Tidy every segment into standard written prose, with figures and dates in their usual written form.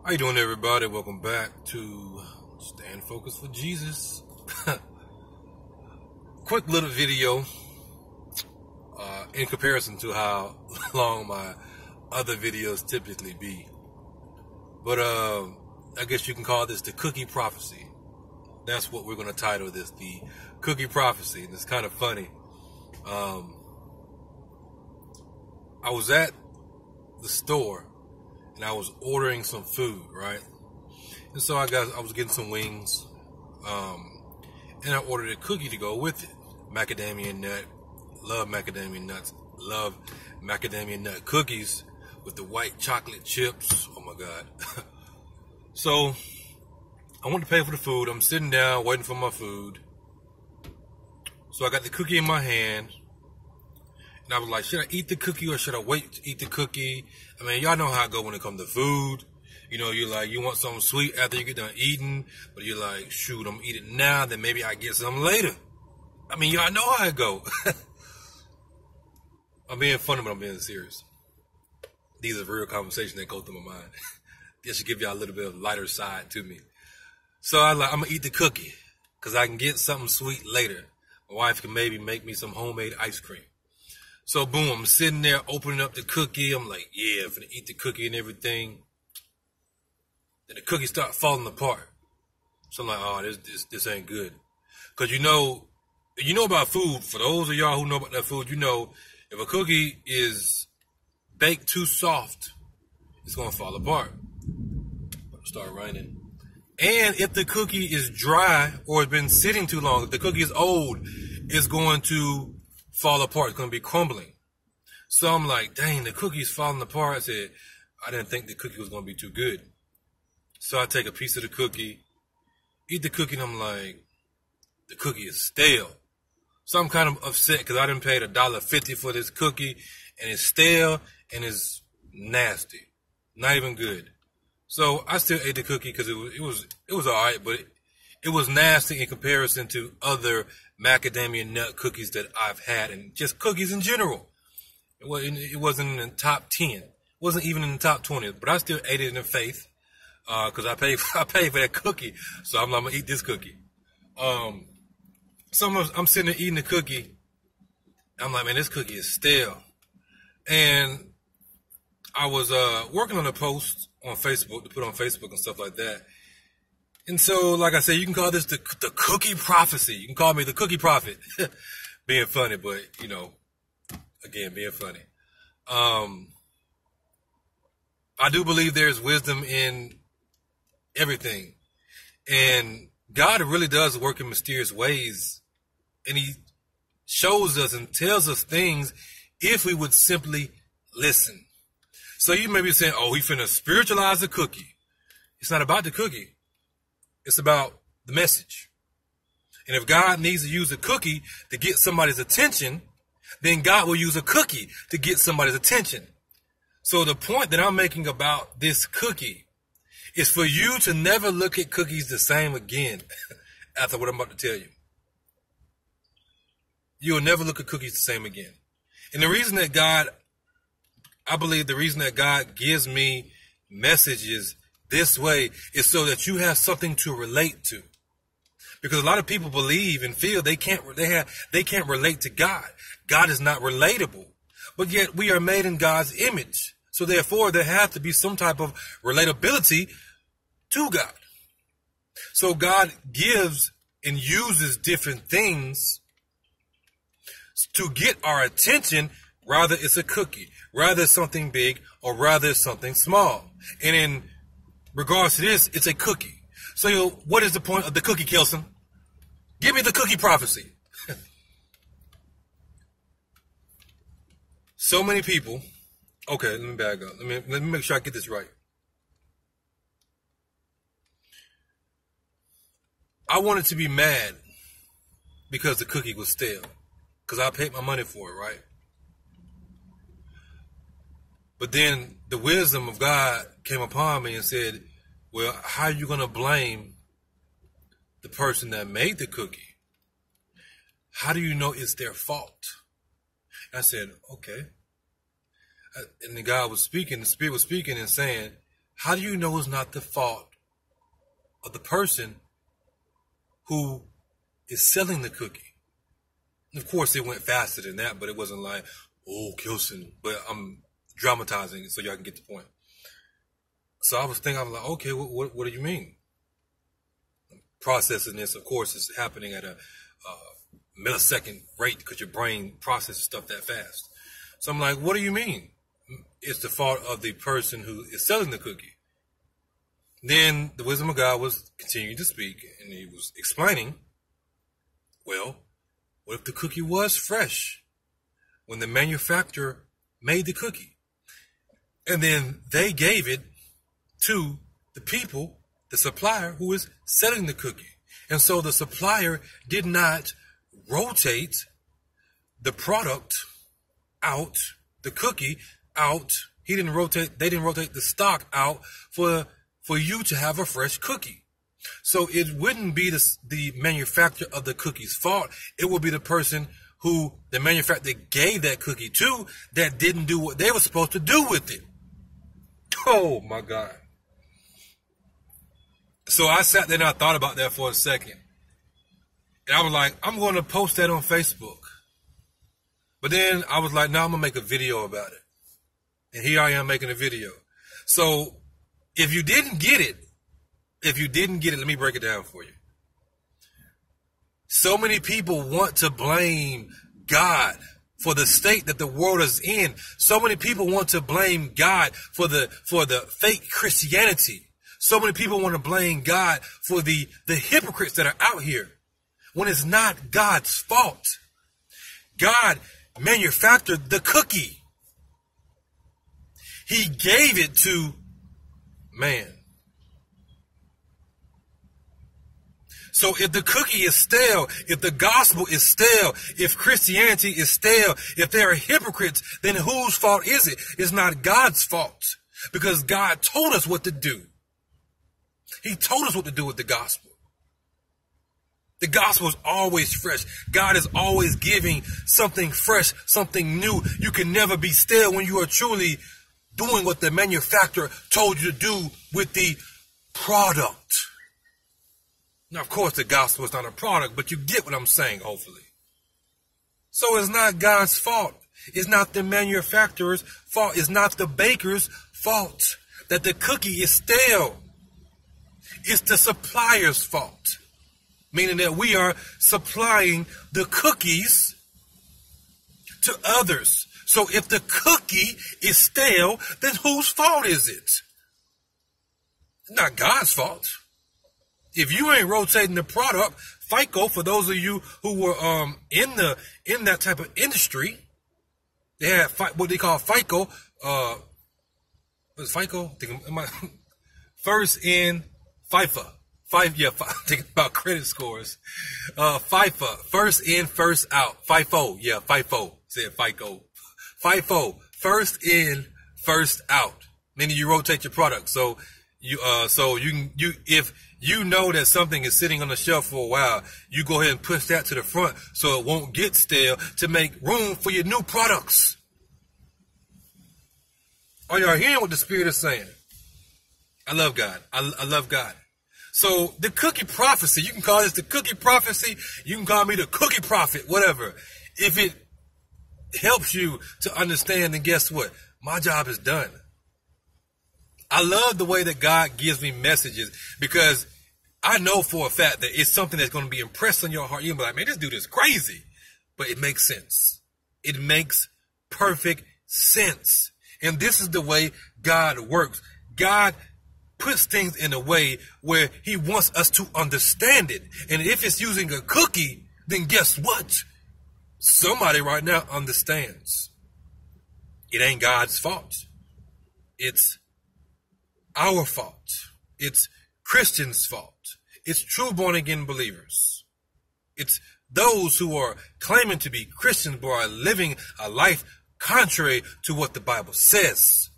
How you doing, everybody? Welcome back to Stand Focused for Jesus. Quick little video in comparison to how long my other videos typically be. But I guess you can call this the cookie prophecy. That's what we're going to title this, the cookie prophecy. And it's kind of funny. I was at the store and I was ordering some food, right? And so I was getting some wings, and I ordered a cookie to go with it. Macadamia nut, love macadamia nuts, love macadamia nut cookies with the white chocolate chips. Oh my God. So I went to pay for the food. I'm sitting down waiting for my food. So I got the cookie in my hand. And I was like, should I eat the cookie or should I wait to eat the cookie? I mean, y'all know how I go when it comes to food. You know, you're like, you want something sweet after you get done eating, but you're like, shoot, I'm gonna eat it now, then maybe I get something later. I mean, y'all know how it go. I'm being funny, but I'm being serious. These are real conversations that go through my mind. Just to give y'all a little bit of lighter side to me. So I'm gonna eat the cookie, because I can get something sweet later. My wife can maybe make me some homemade ice cream. So boom, I'm sitting there opening up the cookie. I'm like, yeah, I'm gonna eat the cookie and everything. Then the cookie start falling apart. So I'm like, oh, this ain't good. Cause you know about food. For those of y'all who know about that food, you know if a cookie is baked too soft, it's gonna fall apart. Start raining. And if the cookie is dry or it's been sitting too long, if the cookie is old, it's going to fall apart. It's going to be crumbling. So I'm like, dang, the cookie's falling apart. I said, I didn't think the cookie was going to be too good. So I take a piece of the cookie, eat the cookie, and I'm like, the cookie is stale. So I'm kind of upset because I done paid $1.50 for this cookie, and it's stale, and it's nasty. Not even good. So I still ate the cookie because it was all right, but it was nasty in comparison to other macadamia nut cookies that I've had, and just cookies in general. It wasn't in the top 10. It wasn't even in the top 20, but I still ate it in faith because I paid for that cookie. So I'm gonna eat this cookie. So I'm sitting there eating the cookie. I'm like, man, this cookie is stale. And I was working on a post on Facebook to put on Facebook and stuff like that. And so, like I said, you can call this the cookie prophecy. You can call me the cookie prophet. Being funny, but, you know, again, being funny. I do believe there's wisdom in everything. And God really does work in mysterious ways. And he shows us and tells us things if we would simply listen. So you may be saying, oh, he finna spiritualize the cookie. It's not about the cookie. It's about the message. And if God needs to use a cookie to get somebody's attention, then God will use a cookie to get somebody's attention. So the point that I'm making about this cookie is for you to never look at cookies the same again after what I'm about to tell you. You will never look at cookies the same again. And the reason that I believe the reason that God gives me messages this way is so that you have something to relate to. Because a lot of people believe and feel they can't relate to God. God is not relatable. But yet we are made in God's image. So therefore there has to be some type of relatability to God. So God gives and uses different things to get our attention. Rather it's a cookie, rather it's something big, or rather it's something small. And in regards to this, it's a cookie. So what is the point of the cookie, Kelson? Give me the cookie prophecy. So many people. Okay, let me back up. Let me make sure I get this right. I wanted to be mad because the cookie was stale. Because I paid my money for it, right? But then the wisdom of God came upon me and said, well, how are you going to blame the person that made the cookie? How do you know it's their fault? I said, okay. And the God was speaking, the Spirit was speaking and saying, how do you know it's not the fault of the person who is selling the cookie? And of course, it went faster than that, but it wasn't like, oh, Kilson. But I'm dramatizing it so y'all can get the point. So I was like, okay, what do you mean? Processing this, of course, is happening at a millisecond rate because your brain processes stuff that fast. So I'm like, what do you mean? It's the fault of the person who is selling the cookie. Then the wisdom of God was continuing to speak, and he was explaining, well, what if the cookie was fresh when the manufacturer made the cookie? And then they gave it to the people, the supplier who is selling the cookie. And so the supplier did not rotate the product out, the cookie out. They didn't rotate the stock out for you to have a fresh cookie. So it wouldn't be the manufacturer of the cookie's fault. It would be the person who the manufacturer gave that cookie to that didn't do what they were supposed to do with it. Oh my God. So I sat there and I thought about that for a second. And I was like, I'm going to post that on Facebook. But then I was like, no, I'm going to make a video about it. And here I am making a video. So if you didn't get it, let me break it down for you. So many people want to blame God for the state that the world is in. So many people want to blame God for the fake Christianity. So many people want to blame God for the hypocrites that are out here when it's not God's fault. God manufactured the cookie. He gave it to man. So if the cookie is stale, if the gospel is stale, if Christianity is stale, if there are hypocrites, then whose fault is it? It's not God's fault, because God told us what to do. He told us what to do with the gospel. The gospel is always fresh. God is always giving something fresh, something new. You can never be stale when you are truly doing what the manufacturer told you to do with the product. Now, of course, the gospel is not a product, but you get what I'm saying, hopefully. So it's not God's fault. It's not the manufacturer's fault. It's not the baker's fault that the cookie is stale. It's the supplier's fault, meaning that we are supplying the cookies to others. So if the cookie is stale, then whose fault is it? It's not God's fault. If you ain't rotating the product, FICO, for those of you who were in that type of industry, they had what they call FICO. What's FICO? First in FIFA. Thinking about credit scores. FIFA. First in, first out. FIFO. Yeah, FIFO. Said FICO. FIFO. First in, first out. Meaning you rotate your product. So if you know that something is sitting on the shelf for a while, you go ahead and push that to the front so it won't get stale to make room for your new products. Are y'all hearing what the Spirit is saying? I love God. I love God. So the cookie prophecy, you can call this the cookie prophecy. You can call me the cookie prophet, whatever. If it helps you to understand, then guess what? My job is done. I love the way that God gives me messages, because I know for a fact that it's something that's going to be impressed on your heart. You'll be like, man, this dude is crazy. But it makes sense. It makes perfect sense. And this is the way God works. God puts things in a way where he wants us to understand it. And if it's using a cookie, then guess what? Somebody right now understands. It ain't God's fault. It's our fault. It's Christians' fault. It's true born-again believers. It's those who are claiming to be Christians but are living a life contrary to what the Bible says.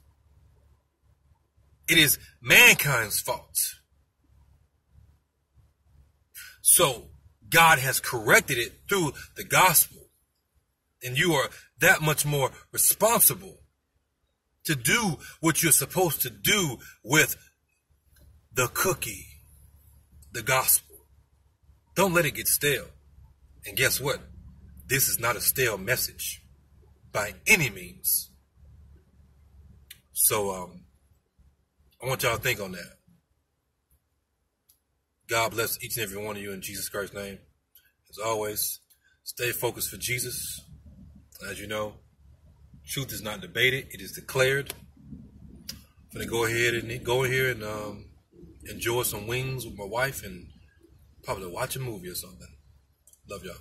It is mankind's fault. So God has corrected it through the gospel. And you are that much more responsible to do what you're supposed to do with the cookie, the gospel. Don't let it get stale. And guess what? This is not a stale message by any means. So I want y'all to think on that. God bless each and every one of you in Jesus Christ's name. As always, stay focused for Jesus. As you know, truth is not debated, it is declared. I'm going to go ahead and enjoy some wings with my wife and probably watch a movie or something. Love y'all.